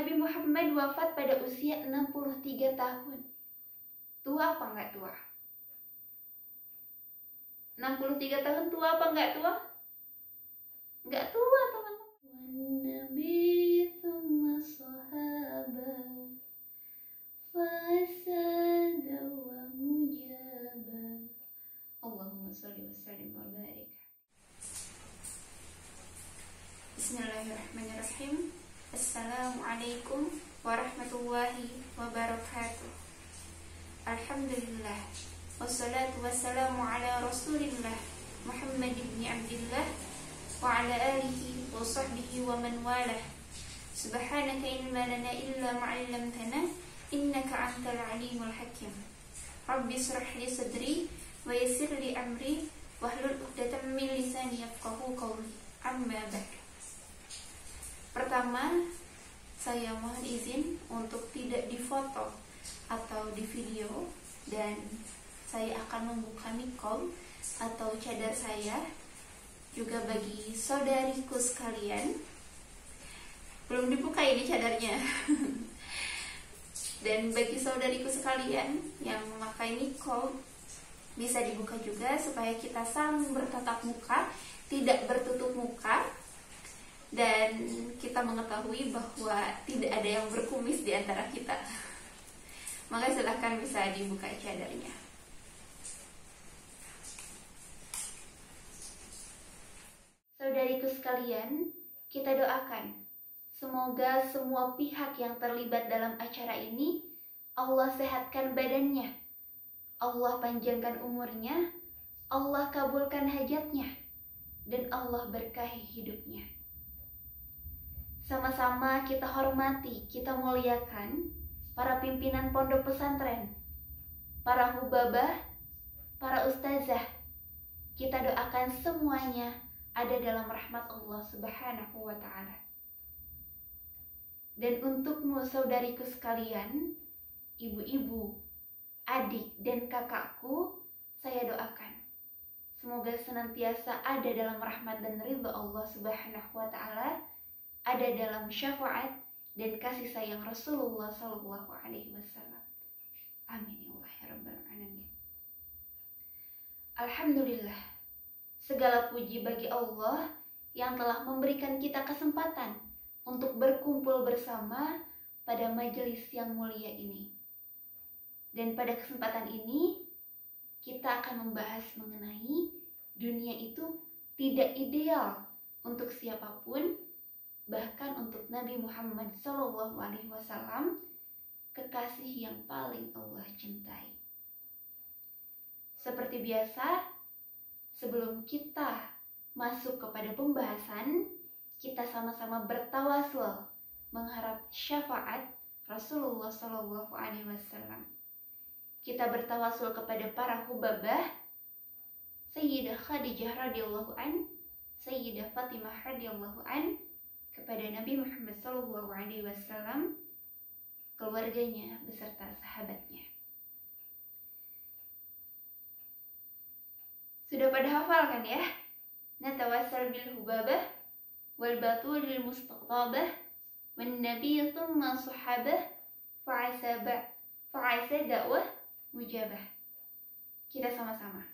Nabi Muhammad wafat pada usia 63 tahun. Tua apa enggak tua? 63 tahun tua apa enggak tua? Enggak tua, teman-teman. Nabi thumma sahabah fasada wa mujabah. Allahumma sholli wa sallim wa barik. Bismillahirrahmanirrahim. Assalamualaikum warahmatullahi wabarakatuh. Alhamdulillah, wassalatu wassalamu ala rasulillah Muhammad ibn Abdillah wa ala alihi wa sahbihi wa man walah. Subhanaka ilma lana illa ma'allamtana innaka antal alimul hakim. Rabbi shrah li sadri wa yassir li amri wahlul 'uqdatam min lisani yafqahu qawli. Amma ba'd. Pertama, saya mohon izin untuk tidak difoto atau di video, dan saya akan membuka niqab atau cadar saya. Juga bagi saudariku sekalian, belum dibuka ini cadarnya. Dan bagi saudariku sekalian yang memakai niqab, bisa dibuka juga supaya kita saling bertatap muka, tidak bertutup muka, dan kita mengetahui bahwa tidak ada yang berkumis di antara kita. Maka silahkan bisa dibuka cadarnya. Saudariku sekalian, kita doakan semoga semua pihak yang terlibat dalam acara ini Allah sehatkan badannya, Allah panjangkan umurnya, Allah kabulkan hajatnya, dan Allah berkahi hidupnya. Sama-sama kita hormati, kita muliakan para pimpinan pondok pesantren, para hubabah, para ustazah. Kita doakan semuanya ada dalam rahmat Allah Subhanahu wa ta'ala. Dan untukmu saudariku sekalian, ibu-ibu, adik dan kakakku, saya doakan semoga senantiasa ada dalam rahmat dan ridha Allah Subhanahu wa ta'ala, ada dalam syafaat dan kasih sayang Rasulullah Sallallahu Alaihi Wasallam. Amin ya Allah ya Rabbal Alamin. Alhamdulillah, segala puji bagi Allah yang telah memberikan kita kesempatan untuk berkumpul bersama pada majelis yang mulia ini. Dan pada kesempatan ini kita akan membahas mengenai dunia itu tidak ideal untuk siapapun, bahkan untuk Nabi Muhammad SAW, kekasih yang paling Allah cintai. Seperti biasa, sebelum kita masuk kepada pembahasan, kita sama-sama bertawasul mengharap syafaat Rasulullah SAW. Kita bertawasul kepada para hubabah, Sayyidah Khadijah radhiyallahu an, Sayyidah Fatimah radhiyallahu an, kepada Nabi Muhammad SAW, keluarganya beserta sahabatnya. Sudah pada hafal kan ya? Natawassal bil hubabah wal batulil mustaqabah wan nabiy thumma sahabah fa'asa da'wah mujabah. Kita sama-sama.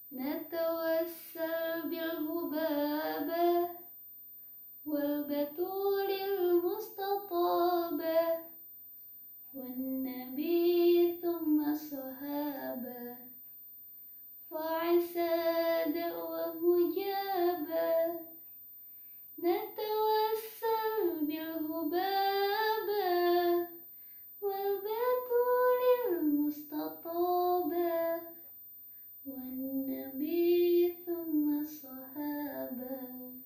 Natawassal bil hubabah wal batulil mustatabah wan nabi thumma sahabah fa'asa da'wah mujabah. Natawassal bil hubabah wal batulil mustatabah wan nabi thumma sahabah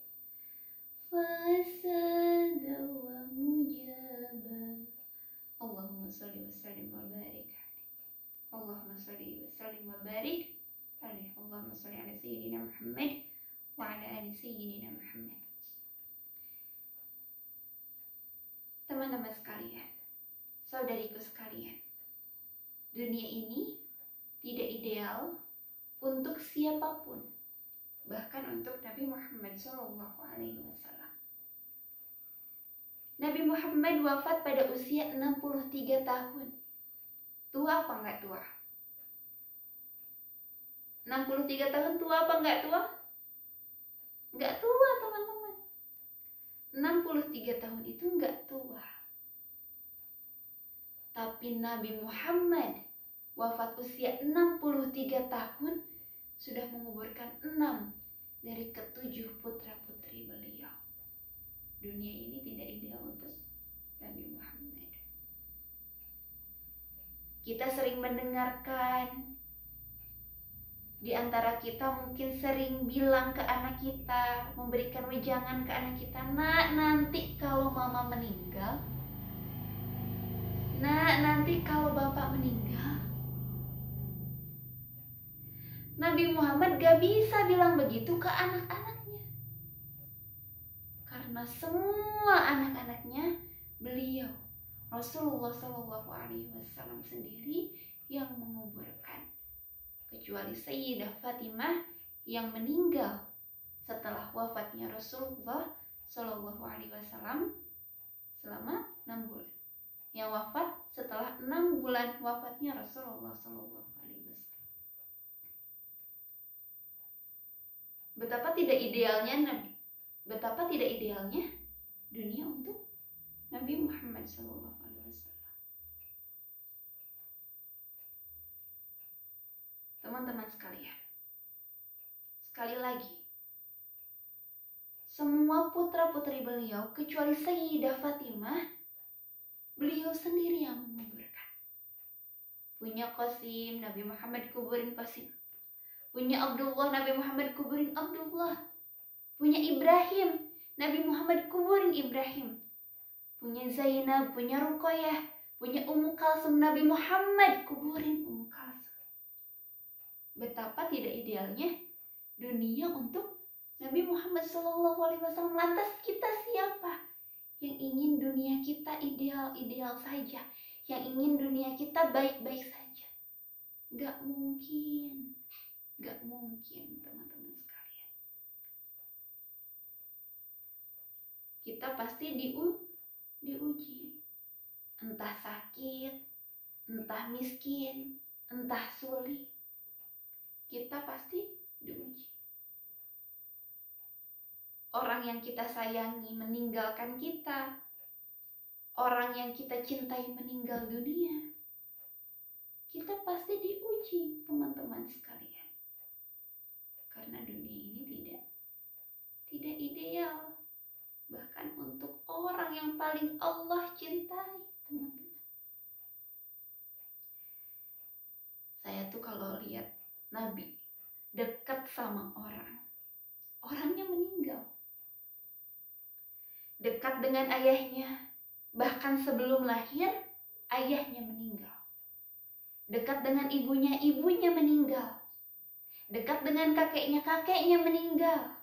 fasada wa mujabah. Allahumma sholli wa sallim wa barik. Allahumma sholli wa sallim wa barik. Allahumma sholli ala sayyidina Muhammad wa ala ali sayyidina Muhammad. Teman-teman sekalian, saudariku sekalian, dunia ini tidak ideal untuk siapapun, bahkan untuk Nabi Muhammad SAW. Nabi Muhammad wafat pada usia 63 tahun. Tua apa enggak tua? 63 tahun tua apa enggak tua? Enggak tua, teman-teman. 63 tahun itu enggak tua. Tapi Nabi Muhammad wafat usia 63 tahun sudah menguburkan 6 dari ke-7 putra-putri beliau. Dunia ini tidak ideal untuk Nabi Muhammad. Kita sering mendengarkan, di antara kita mungkin sering bilang ke anak kita, memberikan wejangan ke anak kita, "Nak, nanti kalau mama meninggal, nak, nanti kalau bapak meninggal." Nabi Muhammad gak bisa bilang begitu ke anak-anaknya, karena semua anak-anaknya beliau, Rasulullah SAW sendiri yang menguburkan, kecuali Sayyidah Fatimah yang meninggal setelah wafatnya Rasulullah SAW selama 6 bulan. Yang wafat setelah 6 bulan wafatnya Rasulullah SAW. Betapa tidak idealnya dunia untuk Nabi Muhammad SAW. Teman-teman sekalian, sekali lagi, semua putra-putri beliau kecuali Sayyidah Fatimah, beliau sendiri yang menguburkan. Punya Qasim, Nabi Muhammad kuburin Qasim. Punya Abdullah, Nabi Muhammad kuburin Abdullah. Punya Ibrahim, Nabi Muhammad kuburin Ibrahim. Punya Zainab, punya Ruqayyah, punya Ummu Kalsum, Nabi Muhammad kuburin Ummu Kalsum. Betapa tidak idealnya dunia untuk Nabi Muhammad SAW. Lantas kita siapa yang ingin dunia kita ideal-ideal saja, yang ingin dunia kita baik-baik saja? Gak mungkin, teman-teman sekalian. Kita pasti diuji, entah sakit, entah miskin, entah sulit. Kita pasti diuji. Orang yang kita sayangi meninggalkan kita. Orang yang kita cintai meninggal dunia. Kita pasti diuji, teman-teman sekalian. Karena dunia ini tidak ideal. Bahkan untuk orang yang paling Allah cintai, teman-teman. Saya tuh kalau lihat Nabi dekat sama orangnya meninggal. Dekat dengan ayahnya, bahkan sebelum lahir, ayahnya meninggal. Dekat dengan ibunya meninggal. Dekat dengan kakeknya meninggal.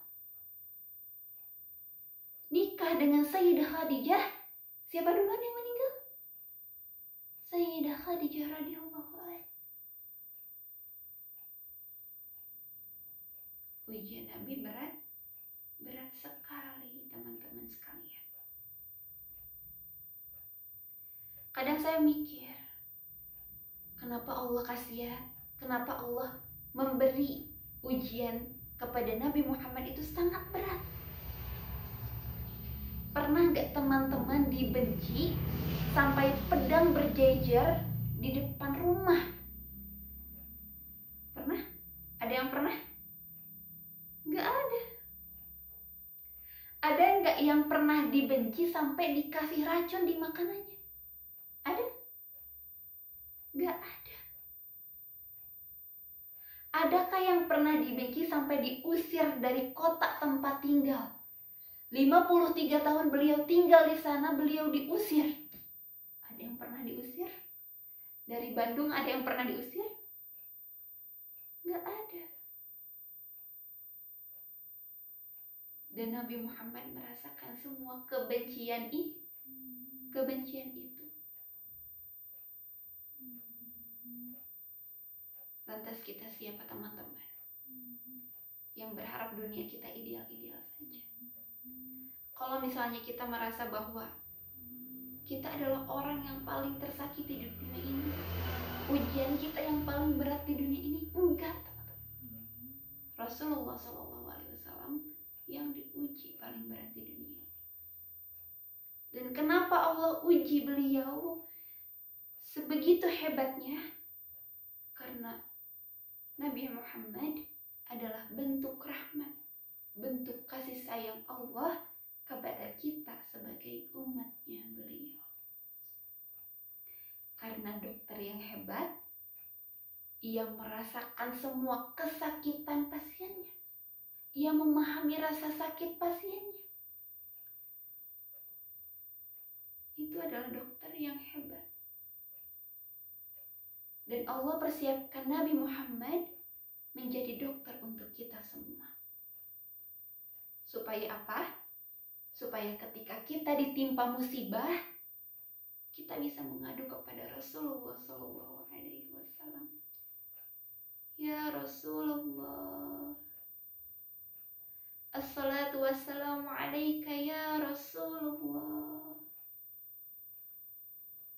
Nikah dengan Sayyidah Khadijah, siapa duluan yang meninggal? Sayyidah Khadijah radhiyallahu anha. Ujian Nabi berat sekali, teman-teman sekalian. Kadang saya mikir, kenapa Allah kenapa Allah memberi ujian kepada Nabi Muhammad itu sangat berat. Pernah gak teman-teman dibenci sampai pedang berjejer di depan rumah? Pernah? Ada yang pernah? Gak ada. Ada nggak yang pernah dibenci sampai dikasih racun di makanannya? Ada? Gak ada. Adakah yang pernah dibenci sampai diusir dari kota tempat tinggal? 53 tahun beliau tinggal di sana, beliau diusir. Ada yang pernah diusir? Dari Bandung ada yang pernah diusir? Gak ada. Dan Nabi Muhammad merasakan semua kebencian itu. Lantas kita siapa, teman-teman? Yang berharap dunia kita ideal-ideal saja. Kalau misalnya kita merasa bahwa kita adalah orang yang paling tersakiti di dunia ini. Ujian kita yang paling berat di dunia ini, enggak, teman-teman. Rasulullah SAW yang diuji paling berat di dunia ini. Dan kenapa Allah uji beliau sebegitu hebatnya? Karena Nabi Muhammad adalah bentuk rahmat, bentuk kasih sayang Allah kepada kita sebagai umatnya beliau. Karena dokter yang hebat, ia merasakan semua kesakitan pasiennya. Ia memahami rasa sakit pasiennya. Itu adalah dokter yang hebat. Dan Allah persiapkan Nabi Muhammad menjadi dokter untuk kita semua. Supaya apa? Supaya ketika kita ditimpa musibah, kita bisa mengadu kepada Rasulullah SAW. Ya Rasulullah, assalatu wassalamu alaika ya Rasulullah.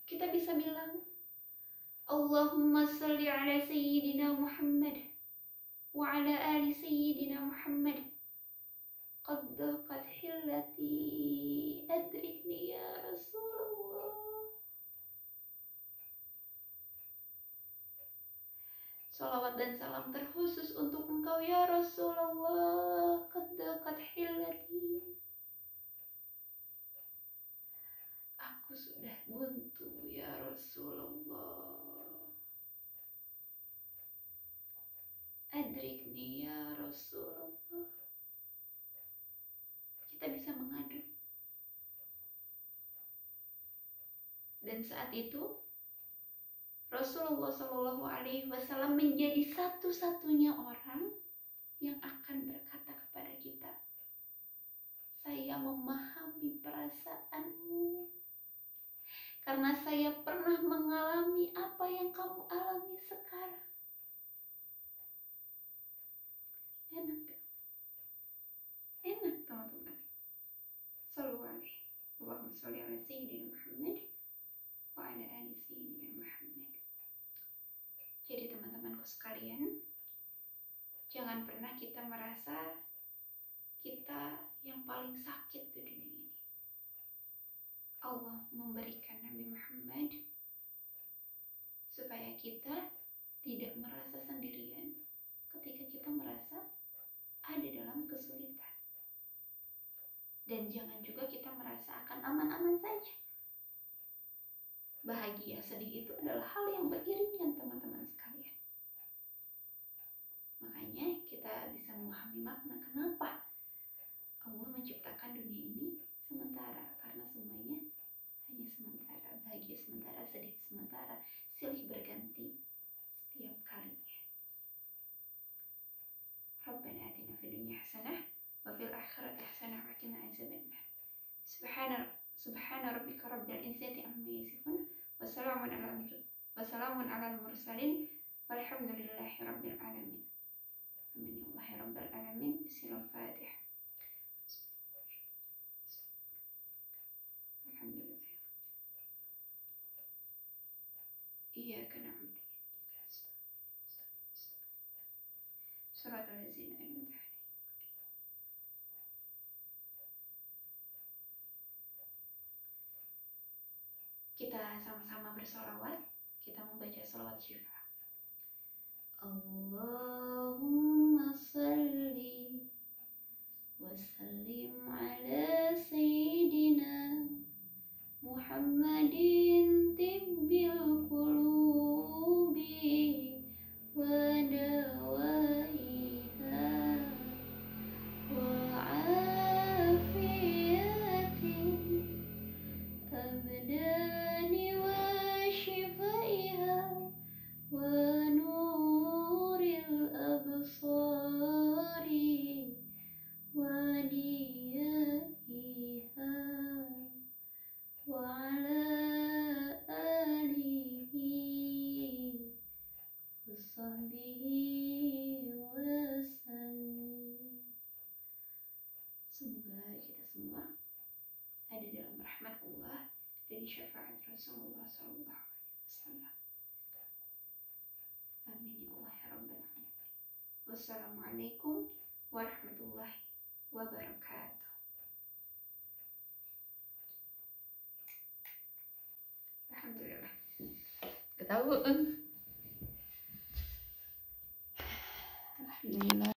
Kita bisa bilang, Allahumma salli ala Sayyidina Muhammad wa ala ali Sayyidina Muhammad. Qad daqat hillati adrikni ya Rasulullah. Salawat dan salam terkhusus untuk engkau ya Rasulullah. Qad daqat hillati. Aku sudah buntu ya Rasulullah. Adrikni ya Rasulullah. Kita bisa mengadu. Dan saat itu Rasulullah SAW menjadi satu-satunya orang yang akan berkata kepada kita, saya memahami perasaanmu, karena saya pernah mengalami apa yang kamu alami sekarang. Enak gak? Enak, teman-teman. Sallu alaihi. Allahumma sholli ala Sayyidina Muhammad wa ala ali Sayyidina Muhammad. Jadi teman-temanku sekalian, jangan pernah kita merasa kita yang paling sakit di dunia ini. Allah memberikan Nabi Muhammad supaya kita tidak merasa sendirian ketika kita merasa ada dalam kesulitan. Dan jangan juga kita merasa akan aman-aman saja. Bahagia, sedih itu adalah hal yang beriringan, teman-teman sekalian. Makanya kita bisa memahami makna kenapa Allah menciptakan dunia ini sementara, karena semuanya hanya sementara, bahagia sementara, sedih sementara, silih berganti setiap kalinya. Rabbana atina fid dunya hasanah wa fil akhirati hasanah wa qina adzabannar. Subhana rabbika rabbil izzati amma yasifun wa salamun alal mursalin walhamdulillahi rabbil alamin. Amin ya rabbal alamin. Bismillahirrahmanirrahim. Alhamdulillah. Iyyaka na'budu wa iyyaka nasta'in. Shiratal ladzina an'amta 'alaihim. Kita sama-sama bersolawat. Kita membaca solawat syifa. Allahumma salli wa sallim ala Sayyidina Muhammadin tibbil qulubi wa dawaiha wa afiyatin abdani wa shifaiha wa nuril absari wa diyaiha wa ala alihi wa sahbihi wa sallim. Semoga kita semua ada dalam rahmat Allah dan syafaat Rasulullah SAW. Amin ya Allah ya Rabbal Alamin. Wassalamualaikum warahmatullahi wabarakatuh. Alhamdulillah. Ketahuan. Alhamdulillah.